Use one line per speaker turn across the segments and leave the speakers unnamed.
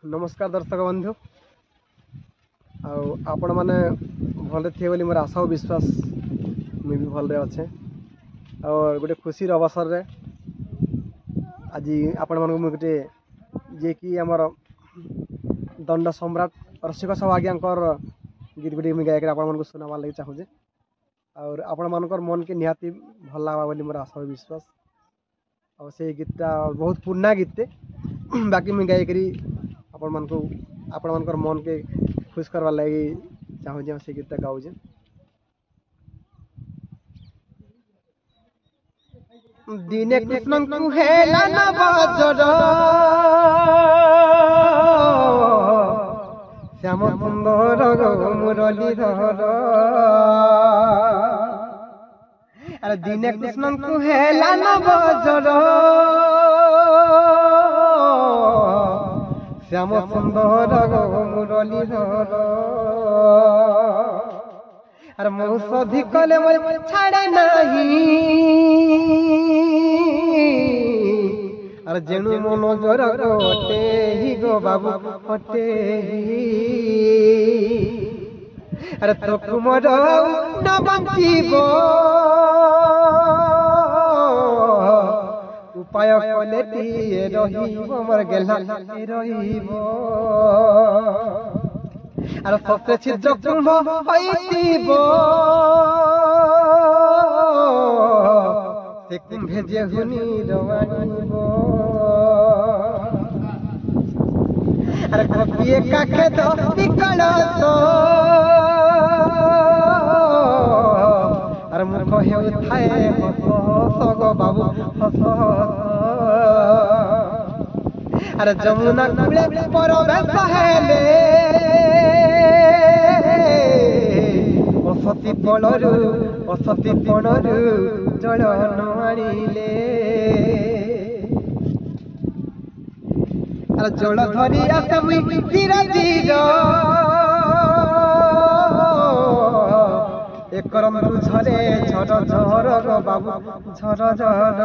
नमस्कार दर्शक बंधु आपण मैंने भले थे बोली मोर आशा और विश्वास मुझे भी भल अच्छे और गोटे खुशी अवसर रे आज आपण मन गोटे जे कि आमर दंड सम्राट रसिक सौभाग्या गीत गुटी मुझे गायक आप सुनाबार लगे चाहूजे और आपण मानकर मन के निहाती भल लगा बोली मोर आशा और विश्वास और से गीतटा बहुत पुराना गीतटे बाकी मुझे गायकरी आपण मानकर मन के खुश करवार लगी चाहूजे से गीतटा गाऊजे। दिने कृष्ण कुहेला न बजर श्याम सुंदर मुरलीधर अरे दिने कृष्ण कुहेला न बजर श्याम सुंदर मुरलीधर अरे मौषधि कले छाड़े नहीं अरे जेणु मन जोर हटे ही गो बाबू हटे अरे तो कुमर न बंचीब उपाय कले टीए रहिब मोर गेला रहिब अरे सत्य छिद्र कुंभ होइतिब से कुंभे जे हुनी रवानिब अरे कपिए काखे तो निकल तो अरे मुख हेउ थाए हस गो बाबू हस अरे जमुना कूले परवेश हेले असती पणरु जल नाणिले अरे जल धरी आसे मुई धीरे धीरे एक रंगु झरे झर झर गो बाबू झर झर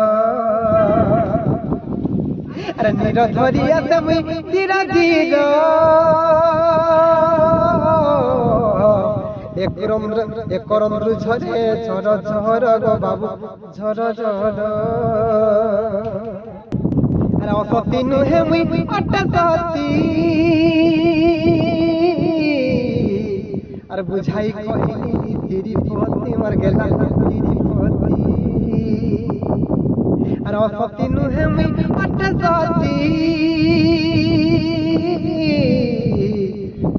अरे नीर धरी आसे मुई धीरे धीरे एक रंगु झरे झर झर गो बाबू झर झर अरे असती नुहे मुई अटकती अरे बुझाई कहली तेरी पति मर गेला तेरी पति अरे असती नुहे मुई अटकती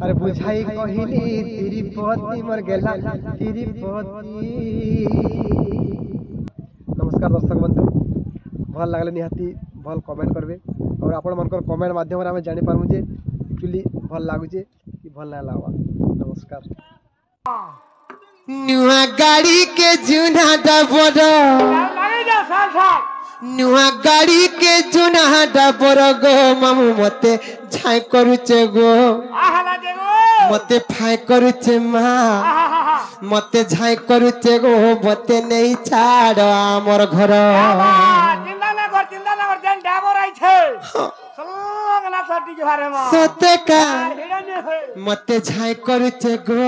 अरे बुझाई कहली तेरी पति मर गेला तेरी पति। नमस्कार दर्शक बंधु भल लगले निहाती भल कमेंट करबे और आपण मनकर कमेंट माध्यम रे जानि पारमु जे एक्चुअली भल लागुचे कि भल ना लागवा। नमस्कार।
नुआ गाड़ी के जुना डबर नुआ गाड़ी के जुना डबर गो मामू मते झाई करूचे गो मते फाई करूचे माँ मते झाई करूचे गो मते नहीं छाड़ आमर घर सते का मते झाई करूचे गो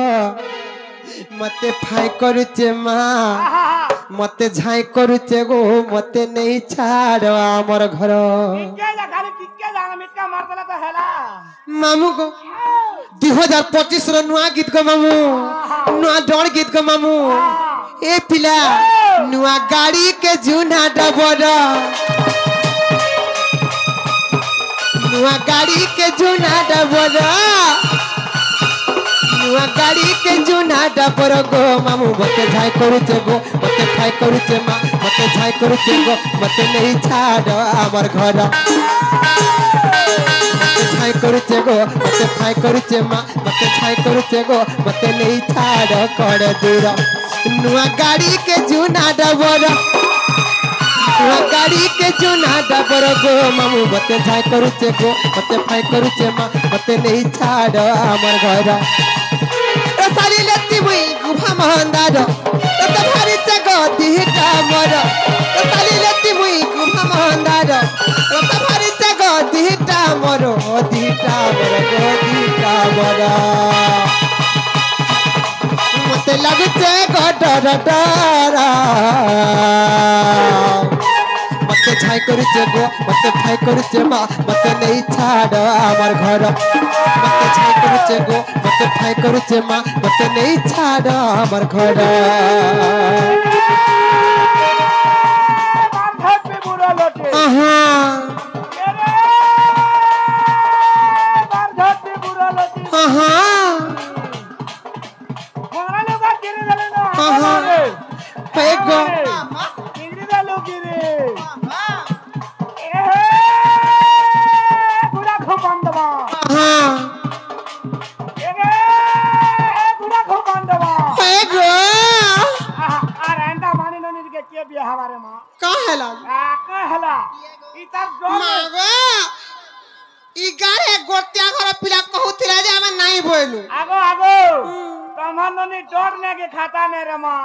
मते फाई करूचे माँ मते झाई करूचे गो मते नहीं छाड़ आमर घर मामू को 2025 रो नुआ गीत को मामू नुआ डर गीत को मामू ए पिला नुआ गाड़ी के जुना डबर नुआ गाड़ी के जुना डबर नुआ गाड़ी के जुना डबर गो मामू मते झाई करूचे गो मते फाई करूचे माँ मते झाई करूचे गो मते नहीं छाड़ आमर घर मते झाई करूचे गो मते फाई करूचे माँ मते झाई करूचे गो मते नहीं छाड़ कर दूर नुआ गाड़ी के जुना डबर नुआ गाड़ी के जुना डबर गो मामू मते झाई करूचे गो मते फाई करूचे माँ मते नहीं छाड़ आमर घर सारी लेती मुई गुफा महंदार तो भारी जगह दिहटा मोर सारी लेती मुई गुफा महंदार तो भारी जगह दिहटा मोर दिहटा मोर गो डर डर मते छाई करुचे गो मते फाई करुचे मा मते नहीं छाड़ आमार घर मते छाई करुचे गो मते फाई करुचे मा मते नहीं छाड़ आमार घर
खाता ने रे मां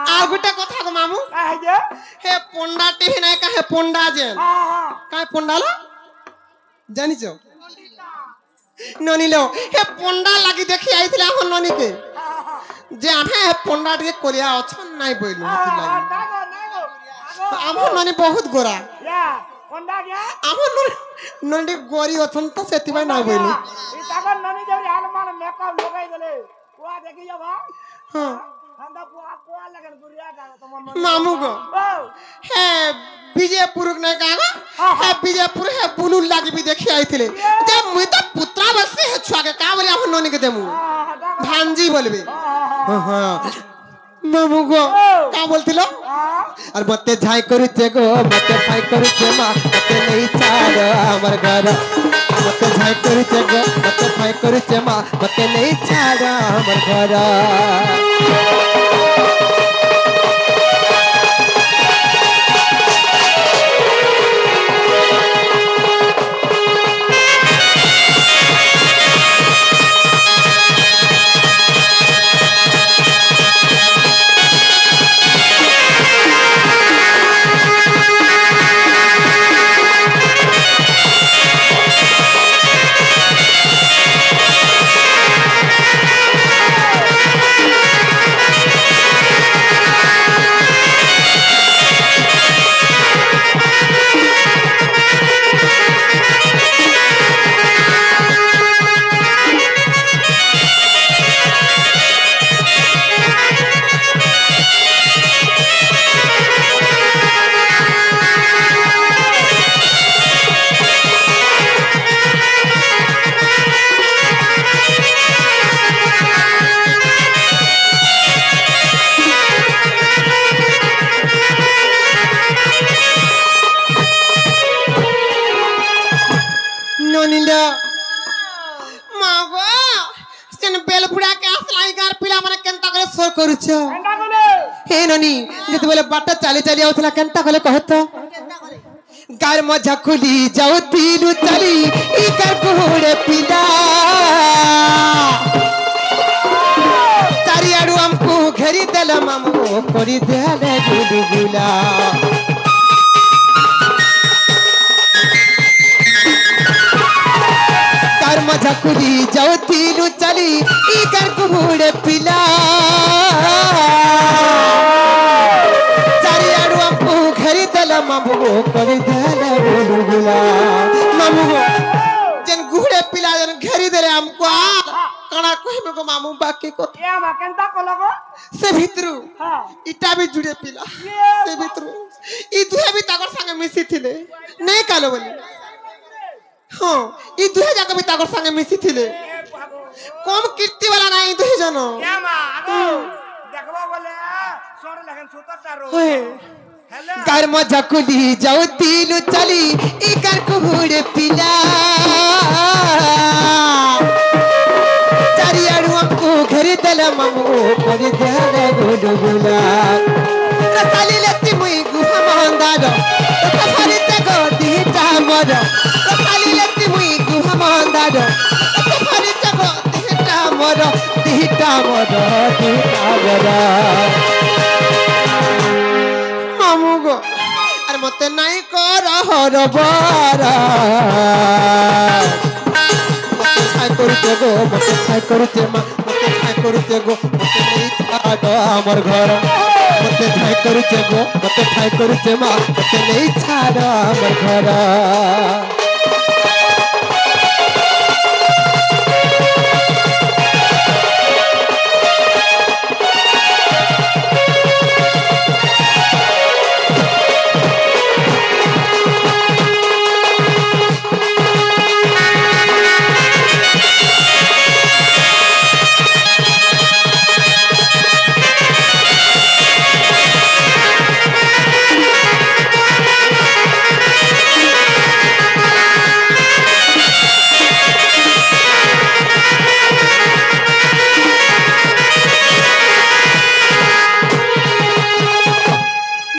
आ गुटे कथा को मामू
काहे जे
हे पोंडा टिहि नै काहे पोंडा जे
हां हां
काहे पोंडा लो जानि छो ननी लो हे पोंडा लागि देखि आइथिला हम ननी के जे आठे हे पोंडा के कोरिया अछन नै बोइलु हति लागि हम ननी बहुत गोरा
या पोंडा गया
हम ननी गोरी अछन त सेति भाई नै बोइलु
ई तागर ननी जरी हाल माल मेकअप लगाई देले कोआ देखि जबा
हां
हंदा कोआ लगन गुरिया का तमन
मामू को हे विजयपुर नै कागा हे विजयपुर हे बुलु लागि भी देखि आइथिले जे मुई त पुत्रा बसे हे छुआ के का बोले हम ननी के देमु भांजी बोलबे हां मामू को का बोलथिलो और मते झाई करूचे गो मते फाई करूचे मा मते नहीं छाड़ हमर घर मते झाई करूचे गो मते फाई करूचे मा मते नहीं छाड़ हमर घर हे ननी जते बेले बाटा चाली चाली आउथला केनता कले कहत गार मजा खुली जाऊ तीलु चली ई कर कोड़े पिला चारी आडू हमको घेरी देल मामू करी देले गुलगुला गार मजा खुली जाऊ तीलु चली ई कर कोड़े पिला मामू करी देले गुलगुला मामू जन गुड़े पिला जन घेरी देले हमको कणा कहबे को मामू बाकी को
ए मा केनता को लगो
से भितरु
हां
इटा भी जुड़े पिला से भितरु ई दुहे भी ताकर संगे मिसी थिले नहीं कालो बोली हां ई दुहे जाके भी ताकर संगे मिसी थिले कम कीर्ति वाला नहीं दुहे जनो
ए मा आगो देखबो बोले सोर लगन सुतर तारो
होए गार मजा कुली जाऊ तीलु चली ई कर कुहुड़े पिला चारी आडू हमको घेरी देले मामू करी देले गुलगुला रसाली लेती मुई गुहा मंदार रसाली ते गो दीटा मर रसाली लेती मुई गुहा मंदार रसाली ते गो दीटा मर दीटा मर मामुगो अरे मते नहीं कर हरबारा मते छाई करते गो मते छाई करते मा मते मते छाय करूचे गो मते नहीं छाड़ हमर घर मते छाय करूचे गो मते छाय करूचे माँ मते नहीं छाड़ हमर घर